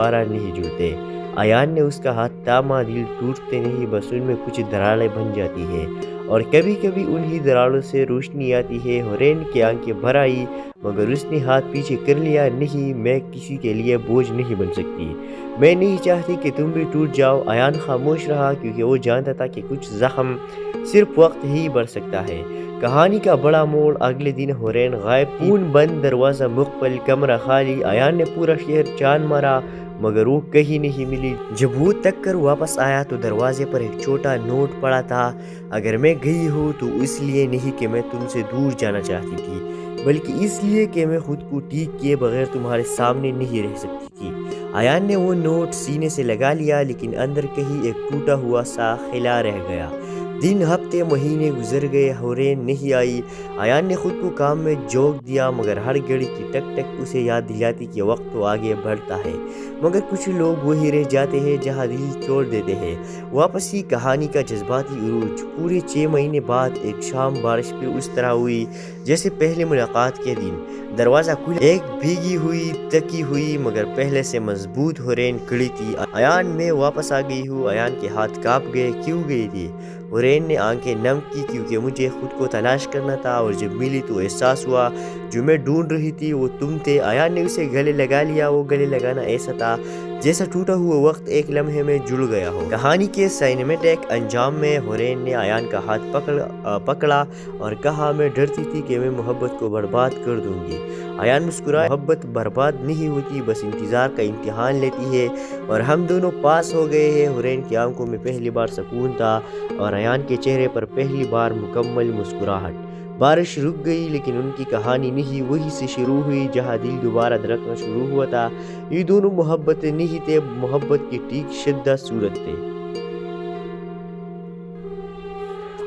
दोबारा नहीं जुड़ते। आयान ने उसका हाथ थामा, दिल टूटते नहीं, बस उनमें कुछ दरारें बन जाती है और कभी कभी उन्हीं दरारों से रोशनी आती है। हुरैन की आंखें भर आई मगर उसने हाथ पीछे कर लिया। नहीं, मैं किसी के लिए बोझ नहीं बन सकती, मैं नहीं चाहती कि तुम भी टूट जाओ। आयान खामोश रहा क्योंकि वो जानता था कि कुछ जख्म सिर्फ वक्त ही भर सकता है। कहानी का बड़ा मोड़, अगले दिन हुरैन गायब थी। खून बंद, दरवाजा मुक़फ़ल, कमरा खाली। आयान ने पूरा शहर जान मारा मगर वो कहीं नहीं मिली। जब वो तक कर वापस आया तो दरवाजे पर एक छोटा नोट पड़ा था। अगर मैं गई हूँ तो इसलिए नहीं कि मैं तुमसे दूर जाना चाहती थी, बल्कि इसलिए कि मैं खुद को ठीक किए बगैर तुम्हारे सामने नहीं रह सकती थी। आयान ने वो नोट सीने से लगा लिया लेकिन अंदर कहीं एक टूटा हुआ सा खिला रह गया। दिन, हफ्ते, महीने गुजर गए, हुरैन नहीं आई। आयान ने खुद को काम में जोक दिया मगर हर घड़ी की टक टक उसे याद दिलाती कि वक्त तो आगे बढ़ता है। मगर कुछ लोग वही रह जाते हैं जहाँ दिल छोड़ देते हैं। वापसी, कहानी का जज्बाती उरूज। पूरे 6 महीने बाद एक शाम बारिश फिर उस तरह हुई जैसे पहले मुलाकात के दिन। दरवाजा खुला, एक भीगी हुई तकी हुई मगर पहले से मजबूत हुरैन खड़ी थी। आयान, मैं वापस आ गई हूँ। आयान के हाथ कांप गए। क्यों गई थी? हुरैन ने आंखें नम की। क्योंकि मुझे खुद को तलाश करना था और जब मिली तो एहसास हुआ जो मैं ढूंढ रही थी वो तुम थे। आयान ने उसे गले लगा लिया। वो गले लगाना ऐसा था जैसा टूटा हुआ वक्त एक लम्हे में जुड़ गया हो। कहानी के सिनेमैटिक अंजाम में हुरैन ने आयान का हाथ पकड़ा और कहा, मैं डरती थी कि मैं मोहब्बत को बर्बाद कर दूंगी। आयान मुस्कुराया, मोहब्बत बर्बाद नहीं होती, बस इंतजार का इम्तिहान लेती है और हम दोनों पास हो गए हैं। हुरैन की आंखों में पहली बार सुकून था और आयान के चेहरे पर पहली बार मुकम्मल मुस्कुराहट। बारिश रुक गई लेकिन उनकी कहानी नहीं वहीं से शुरू हुई जहां दिल दोबारा धड़कना शुरू हुआ था। ये दोनों मोहब्बत नहीं थे, मोहब्बत की ठीक शिद्दत सूरत थे।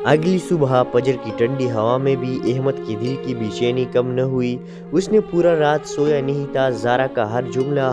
अगली सुबह फजर की ठंडी हवा में भी अहमद के दिल की बेचैनी कम न हुई। उसने पूरा रात सोया नहीं था। ज़ारा का हर जुमला